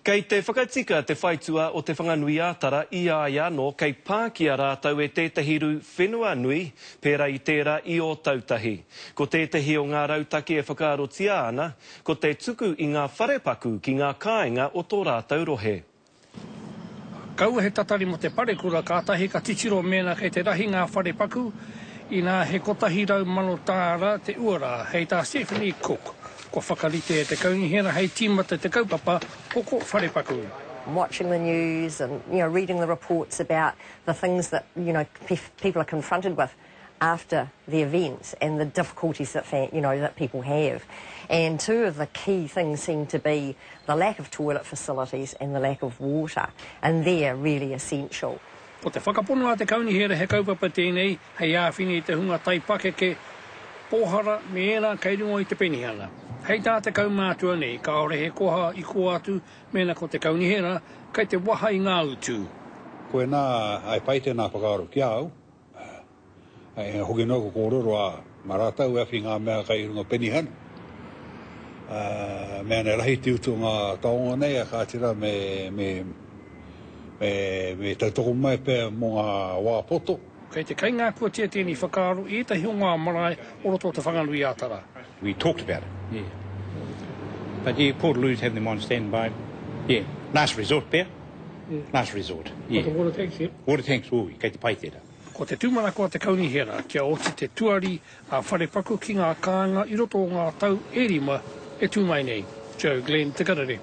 Kei te whakatika te whaitua o te whanganui ātara I a iano kei Pākia rātau e tētahi ru whenua nui pērā I tērā I o tautahi. Ko tētahi o ngā rautaki e whakaarotia ana, ko te tuku I ngā wharepaku ki ngā kāinga o tō rātau rohe. Kau he tatari mo te parekura kātahi ka titiro mena kei te rahi ngā wharepaku I nā he kotahi rau mano tāra te uara hei tā Stephanie Cook. Ko whakarite e te kaungihera hei tīmata te kaupapa hoko wharepaku. Watching the news and reading the reports about the things that people are confronted with after the events and the difficulties that that people have. And two of the key things seem to be the lack of toilet facilities and the lack of water, and they're really essential. Ko te whakapono a te kaunihera he kaupapa tēnei, hei āwhini te hunga taipake ke pohara me ena kei ringo I te penihana. Hei tā te kaumātua nei, ka ore he koha I ko atu, mena ko te kaunihera, kei te waha I ngā utu. Koe nā, ai paite nā whakaaro ki au, ai hoki nō ko kōrero a maratau e whi ngā mea kai runga penihana. Mea ne rahi te utu ngā taonga nei, a kātira me tautoko mai pē mō ngā wā poto. Kei te kai ngā kua tia tēnei whakaaro, I tahi o ngā marae o roto te whanganui ātara. We talked about it, yeah. But yeah, Portaloos have them on standby. Yeah, last resort, Bear. Yeah. Last resort, yeah. Ko te water tanks, yeah? Water tanks, ui, kei te pai tērā. Ko te tūmanako a te kaunihera, kia oti te tuari a wharepaku ki ngā kāinga I roto o ngā tau e rima e tūmai nei. Joe Glenn, te karere.